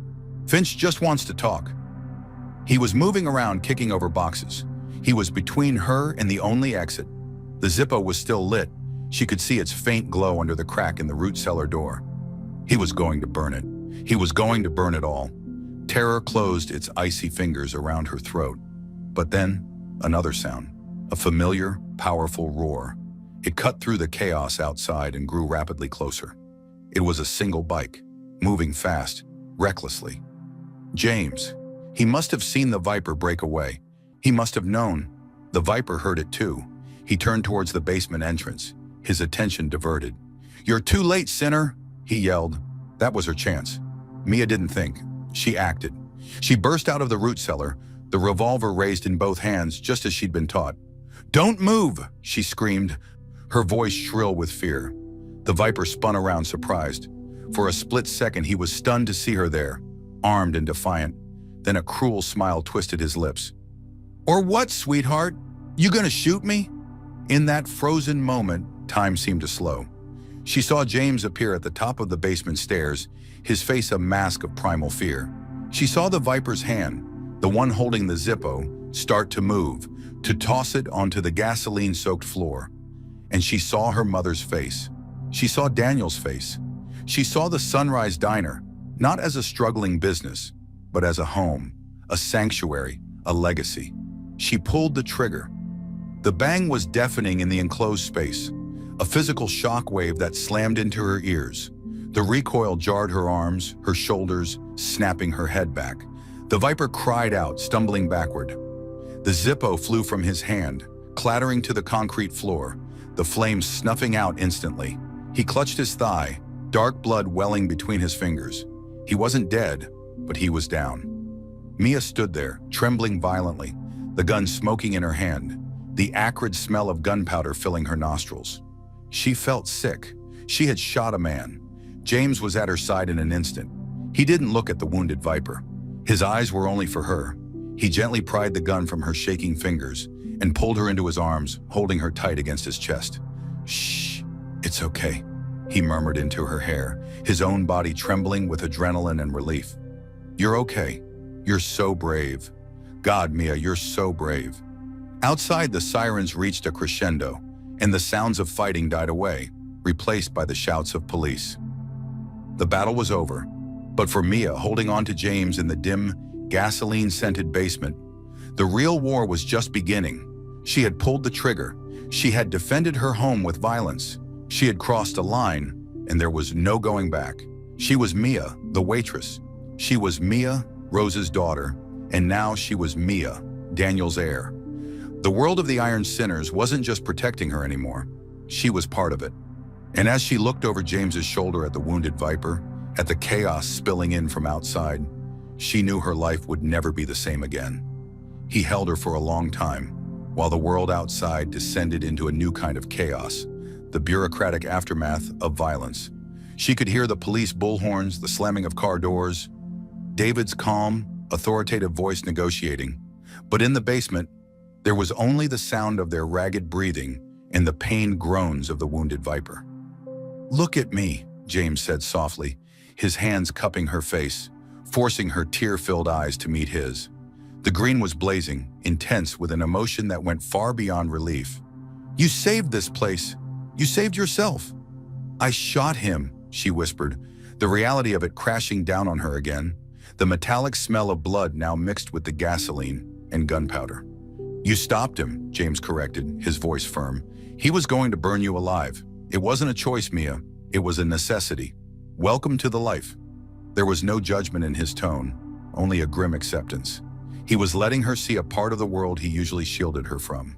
Finch just wants to talk." He was moving around, kicking over boxes. He was between her and the only exit. The Zippo was still lit. She could see its faint glow under the crack in the root cellar door. He was going to burn it. He was going to burn it all. Terror closed its icy fingers around her throat. But then, another sound. A familiar, powerful roar. It cut through the chaos outside and grew rapidly closer. It was a single bike, moving fast, recklessly. James. He must have seen the Viper break away. He must have known. The Viper heard it too. He turned towards the basement entrance, his attention diverted. "You're too late, sinner," he yelled. That was her chance. Mia didn't think. She acted. She burst out of the root cellar, the revolver raised in both hands just as she'd been taught. "Don't move," she screamed, her voice shrill with fear. The Viper spun around, surprised. For a split second, he was stunned to see her there, armed and defiant. Then a cruel smile twisted his lips. "Or what, sweetheart? You gonna shoot me?" In that frozen moment, time seemed to slow. She saw James appear at the top of the basement stairs, his face a mask of primal fear. She saw the Viper's hand, the one holding the Zippo, start to move, to toss it onto the gasoline-soaked floor. And she saw her mother's face. She saw Daniel's face. She saw the Sunrise Diner, not as a struggling business, but as a home, a sanctuary, a legacy. She pulled the trigger. The bang was deafening in the enclosed space, a physical shockwave that slammed into her ears. The recoil jarred her arms, her shoulders, snapping her head back. The Viper cried out, stumbling backward. The Zippo flew from his hand, clattering to the concrete floor, the flames snuffing out instantly. He clutched his thigh, dark blood welling between his fingers. He wasn't dead, but he was down. Mia stood there, trembling violently, the gun smoking in her hand, the acrid smell of gunpowder filling her nostrils. She felt sick. She had shot a man. James was at her side in an instant. He didn't look at the wounded Viper. His eyes were only for her. He gently pried the gun from her shaking fingers and pulled her into his arms, holding her tight against his chest. "Shh, it's okay," he murmured into her hair, his own body trembling with adrenaline and relief. "You're okay. You're so brave. God, Mia, you're so brave." Outside, the sirens reached a crescendo, and the sounds of fighting died away, replaced by the shouts of police. The battle was over, but for Mia, holding on to James in the dim, gasoline-scented basement, the real war was just beginning. She had pulled the trigger. She had defended her home with violence. She had crossed a line, and there was no going back. She was Mia, the waitress. She was Mia, Rose's daughter, and now she was Mia, Daniel's heir. The world of the Iron Sinners wasn't just protecting her anymore. She was part of it. And as she looked over James's shoulder at the wounded Viper, at the chaos spilling in from outside, she knew her life would never be the same again. He held her for a long time, while the world outside descended into a new kind of chaos, the bureaucratic aftermath of violence. She could hear the police bullhorns, the slamming of car doors, David's calm, authoritative voice negotiating. But in the basement, there was only the sound of their ragged breathing and the pained groans of the wounded Viper. "Look at me," James said softly, his hands cupping her face, forcing her tear-filled eyes to meet his. The green was blazing, intense with an emotion that went far beyond relief. "You saved this place. You saved yourself." "I shot him," she whispered, the reality of it crashing down on her again, the metallic smell of blood now mixed with the gasoline and gunpowder. "You stopped him," James corrected, his voice firm. "He was going to burn you alive. It wasn't a choice, Mia. It was a necessity. Welcome to the life." There was no judgment in his tone, only a grim acceptance. He was letting her see a part of the world he usually shielded her from.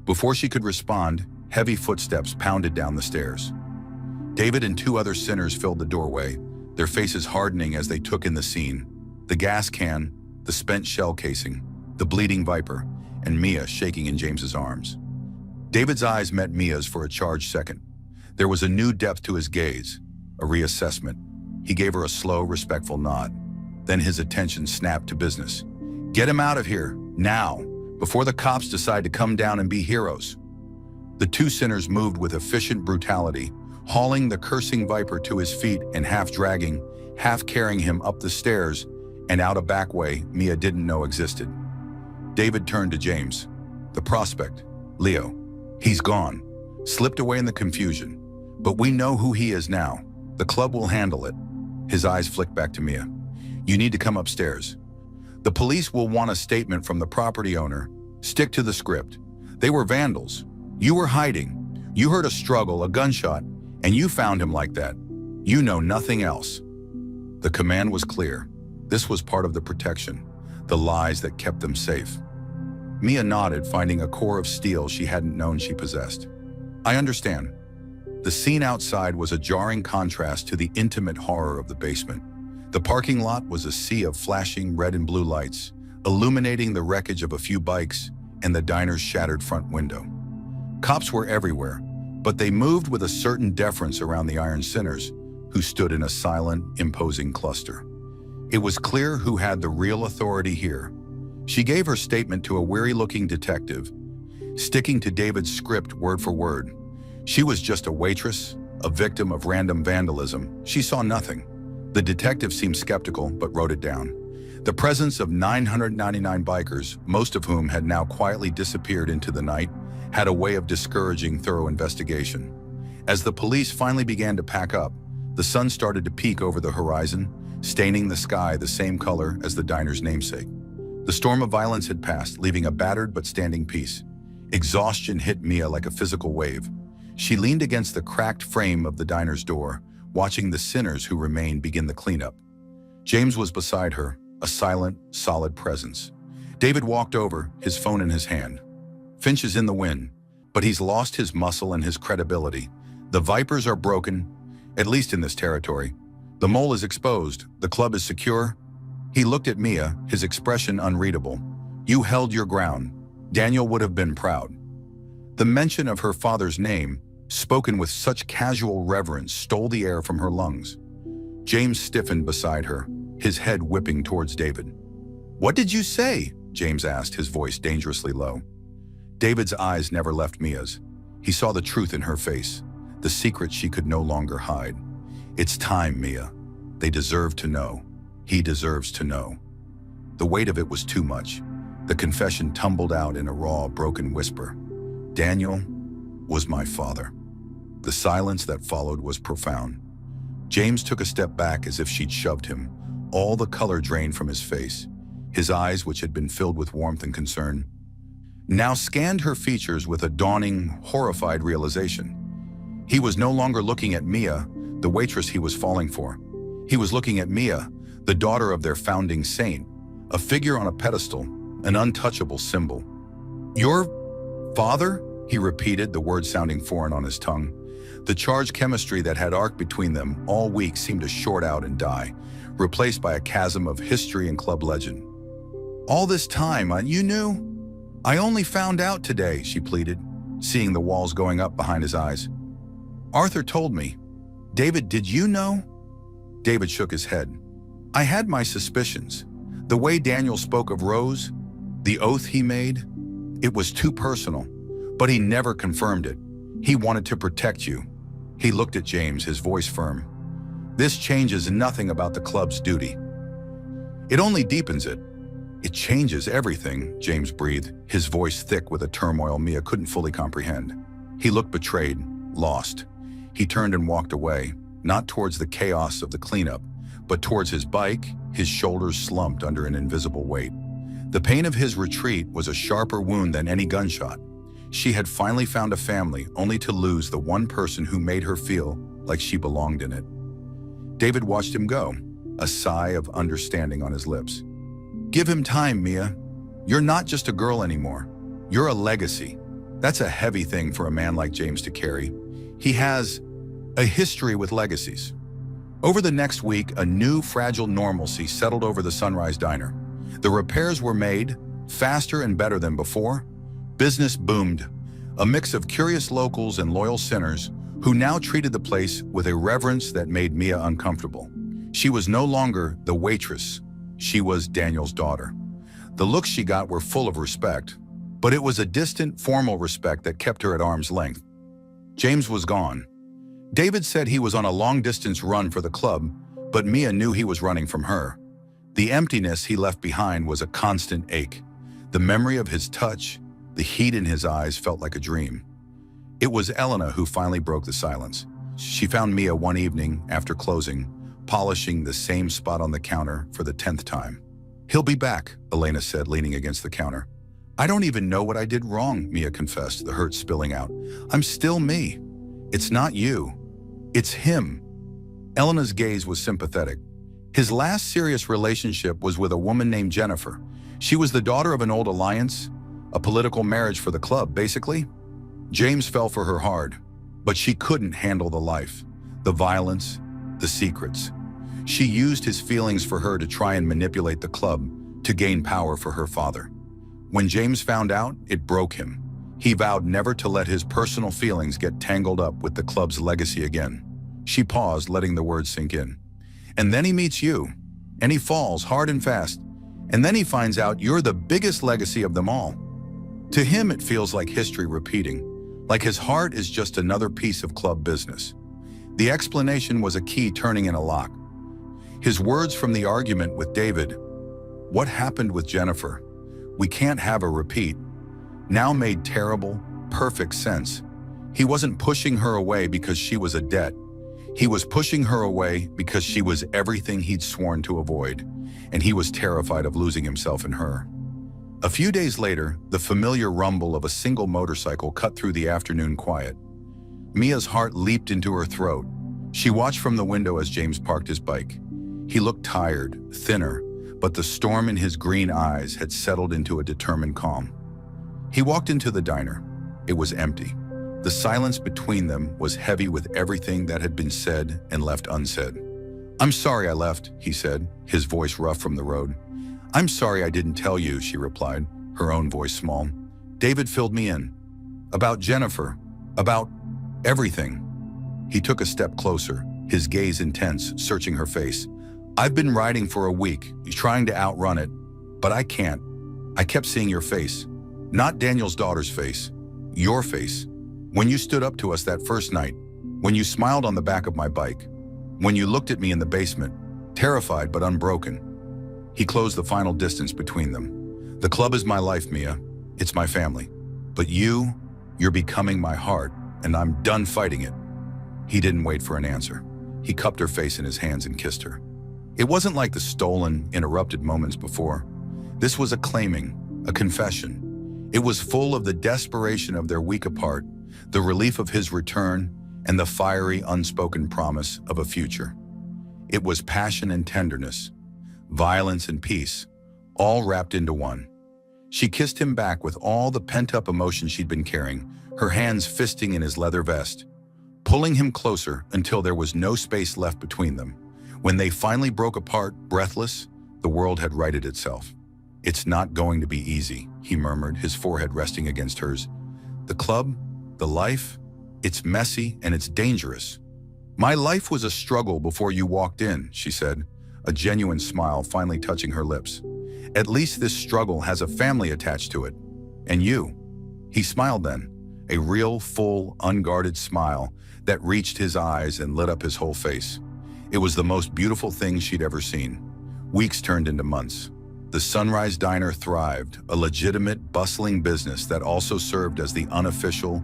Before she could respond, heavy footsteps pounded down the stairs. David and two other sinners filled the doorway, their faces hardening as they took in the scene. The gas can, the spent shell casing, the bleeding Viper, and Mia shaking in James's arms. David's eyes met Mia's for a charged second. There was a new depth to his gaze, a reassessment. He gave her a slow, respectful nod. Then his attention snapped to business. "Get him out of here, now, before the cops decide to come down and be heroes." The two sinners moved with efficient brutality, hauling the cursing Viper to his feet and half dragging, half carrying him up the stairs and out a back way Mia didn't know existed. David turned to James. "The prospect, Leo. He's gone, slipped away in the confusion. But we know who he is now. The club will handle it." His eyes flicked back to Mia. "You need to come upstairs. The police will want a statement from the property owner. Stick to the script. They were vandals. You were hiding. You heard a struggle, a gunshot, and you found him like that. You know nothing else." The command was clear. This was part of the protection, the lies that kept them safe. Mia nodded, finding a core of steel she hadn't known she possessed. "I understand." The scene outside was a jarring contrast to the intimate horror of the basement. The parking lot was a sea of flashing red and blue lights, illuminating the wreckage of a few bikes and the diner's shattered front window. Cops were everywhere, but they moved with a certain deference around the Iron Sinners, who stood in a silent, imposing cluster. It was clear who had the real authority here. She gave her statement to a weary-looking detective, sticking to David's script word for word. She was just a waitress, a victim of random vandalism. She saw nothing. The detective seemed skeptical, but wrote it down. The presence of 999 bikers, most of whom had now quietly disappeared into the night, had a way of discouraging thorough investigation. As the police finally began to pack up, the sun started to peek over the horizon, staining the sky the same color as the diner's namesake. The storm of violence had passed, leaving a battered but standing peace. Exhaustion hit Mia like a physical wave. She leaned against the cracked frame of the diner's door, watching the sinners who remained begin the cleanup. James was beside her, a silent, solid presence. David walked over, his phone in his hand. "Finch is in the wind, but he's lost his muscle and his credibility. The Vipers are broken, at least in this territory. The mole is exposed, the club is secure." He looked at Mia, his expression unreadable. "You held your ground. Daniel would have been proud." The mention of her father's name, spoken with such casual reverence, stole the air from her lungs. James stiffened beside her, his head whipping towards David. "What did you say?" James asked, his voice dangerously low. David's eyes never left Mia's. He saw the truth in her face, the secret she could no longer hide. "It's time, Mia. They deserve to know. He deserves to know." The weight of it was too much. The confession tumbled out in a raw, broken whisper. "Daniel was my father." The silence that followed was profound. James took a step back as if she'd shoved him. All the color drained from his face. His eyes, which had been filled with warmth and concern, now scanned her features with a dawning, horrified realization. He was no longer looking at Mia, the waitress he was falling for. He was looking at Mia, the daughter of their founding saint, a figure on a pedestal, an untouchable symbol. "Your father?" he repeated, the word sounding foreign on his tongue. The charged chemistry that had arced between them all week seemed to short out and die, replaced by a chasm of history and club legend. "All this time, you knew? I only found out today," she pleaded, seeing the walls going up behind his eyes. "Arthur told me. David, did you know?" David shook his head. "I had my suspicions. The way Daniel spoke of Rose, the oath he made, it was too personal, but he never confirmed it. He wanted to protect you." He looked at James, his voice firm. "This changes nothing about the club's duty. It only deepens it." "It changes everything," James breathed, his voice thick with a turmoil Mia couldn't fully comprehend. He looked betrayed, lost. He turned and walked away, not towards the chaos of the cleanup, but towards his bike, his shoulders slumped under an invisible weight. The pain of his retreat was a sharper wound than any gunshot. She had finally found a family, only to lose the one person who made her feel like she belonged in it. David watched him go, a sigh of understanding on his lips. "Give him time, Mia. You're not just a girl anymore. You're a legacy." That's a heavy thing for a man like James to carry. He has a history with legacies. Over the next week, a new fragile normalcy settled over the Sunrise Diner. The repairs were made, faster and better than before. Business boomed, a mix of curious locals and loyal sinners who now treated the place with a reverence that made Mia uncomfortable. She was no longer the waitress. She was Daniel's daughter. The looks she got were full of respect, but it was a distant, formal respect that kept her at arm's length. James was gone. David said he was on a long-distance run for the club, but Mia knew he was running from her. The emptiness he left behind was a constant ache. The memory of his touch, the heat in his eyes felt like a dream. It was Elena who finally broke the silence. She found Mia one evening after closing, polishing the same spot on the counter for the 10th time. "He'll be back," Elena said, leaning against the counter. "I don't even know what I did wrong," Mia confessed, the hurt spilling out. "I'm still me. It's not you. It's him." Elena's gaze was sympathetic. His last serious relationship was with a woman named Jennifer. She was the daughter of an old alliance, a political marriage for the club, basically. James fell for her hard, but she couldn't handle the life, the violence, the secrets. She used his feelings for her to try and manipulate the club, to gain power for her father. When James found out, it broke him. He vowed never to let his personal feelings get tangled up with the club's legacy again. She paused, letting the words sink in. "And then he meets you, and he falls hard and fast, and then he finds out you're the biggest legacy of them all. To him, it feels like history repeating, like his heart is just another piece of club business." The explanation was a key turning in a lock. His words from the argument with David, "What happened with Jennifer? We can't have a repeat," now made terrible, perfect sense. He wasn't pushing her away because she was a debt. He was pushing her away because she was everything he'd sworn to avoid, and he was terrified of losing himself in her. A few days later, the familiar rumble of a single motorcycle cut through the afternoon quiet. Mia's heart leaped into her throat. She watched from the window as James parked his bike. He looked tired, thinner, but the storm in his green eyes had settled into a determined calm. He walked into the diner. It was empty. The silence between them was heavy with everything that had been said and left unsaid. "I'm sorry I left," he said, his voice rough from the road. "I'm sorry I didn't tell you," she replied, her own voice small. "David filled me in. About Jennifer. About everything." He took a step closer, his gaze intense, searching her face. "I've been riding for a week, trying to outrun it, but I can't. I kept seeing your face. Not Daniel's daughter's face. Your face. When you stood up to us that first night, when you smiled on the back of my bike, when you looked at me in the basement, terrified but unbroken." He closed the final distance between them. "The club is my life, Mia. It's my family. But you're becoming my heart, and I'm done fighting it." He didn't wait for an answer. He cupped her face in his hands and kissed her. It wasn't like the stolen, interrupted moments before. This was a claiming, a confession. It was full of the desperation of their week apart, the relief of his return, and the fiery, unspoken promise of a future. It was passion and tenderness, violence and peace, all wrapped into one. She kissed him back with all the pent-up emotion she'd been carrying, her hands fisting in his leather vest, pulling him closer until there was no space left between them. When they finally broke apart, breathless, the world had righted itself. "It's not going to be easy," he murmured, his forehead resting against hers. "The club, the life, it's messy and it's dangerous." "My life was a struggle before you walked in," she said, a genuine smile finally touching her lips. "At least this struggle has a family attached to it. And you." He smiled then, a real, full, unguarded smile that reached his eyes and lit up his whole face. It was the most beautiful thing she'd ever seen. Weeks turned into months. The Sunrise Diner thrived, a legitimate, bustling business that also served as the unofficial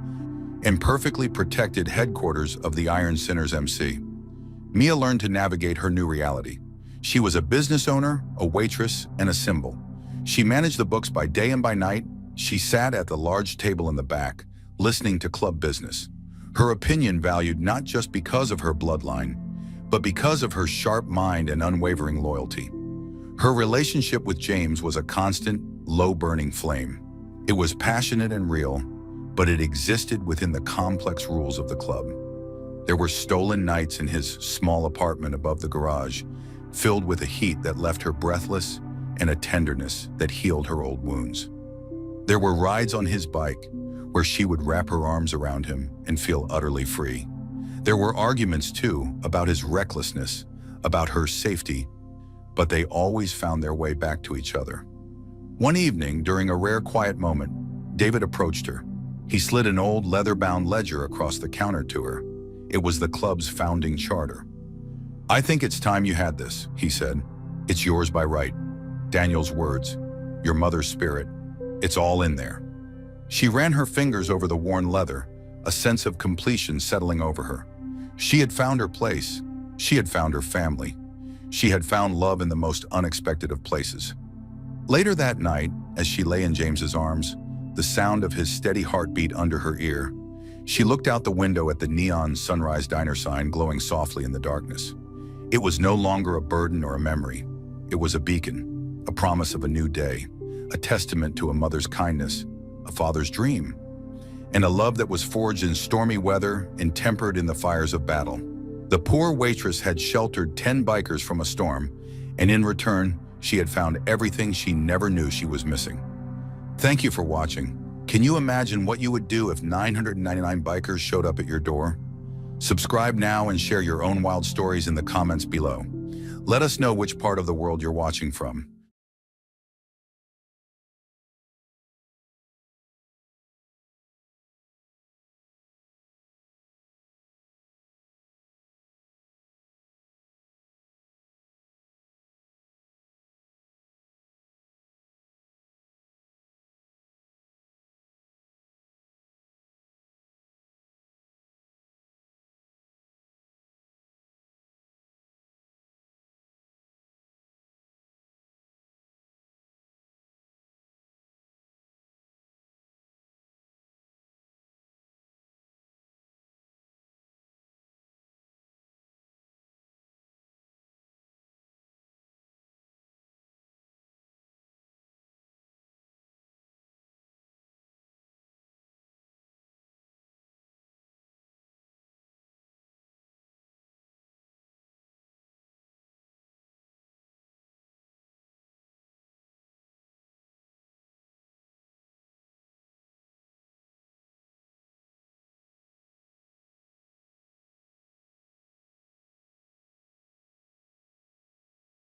and perfectly protected headquarters of the Iron Sinners MC. Mia learned to navigate her new reality. She was a business owner, a waitress, and a symbol. She managed the books by day and by night. She sat at the large table in the back, listening to club business. Her opinion valued not just because of her bloodline, but because of her sharp mind and unwavering loyalty. Her relationship with James was a constant, low-burning flame. It was passionate and real, but it existed within the complex rules of the club. There were stolen nights in his small apartment above the garage, filled with a heat that left her breathless and a tenderness that healed her old wounds. There were rides on his bike, where she would wrap her arms around him and feel utterly free. There were arguments, too, about his recklessness, about her safety, but they always found their way back to each other. One evening, during a rare quiet moment, David approached her. He slid an old leather-bound ledger across the counter to her. It was the club's founding charter. "I think it's time you had this," he said. "It's yours by right. Daniel's words, your mother's spirit, it's all in there." She ran her fingers over the worn leather, a sense of completion settling over her. She had found her place. She had found her family. She had found love in the most unexpected of places. Later that night, as she lay in James's arms, the sound of his steady heartbeat under her ear, she looked out the window at the neon Sunrise Diner sign glowing softly in the darkness. It was no longer a burden or a memory. It was a beacon, a promise of a new day, a testament to a mother's kindness, a father's dream, and a love that was forged in stormy weather and tempered in the fires of battle. The poor waitress had sheltered 10 bikers from a storm, and in return, she had found everything she never knew she was missing. Thank you for watching. Can you imagine what you would do if 999 bikers showed up at your door? Subscribe now and share your own wild stories in the comments below. Let us know which part of the world you're watching from.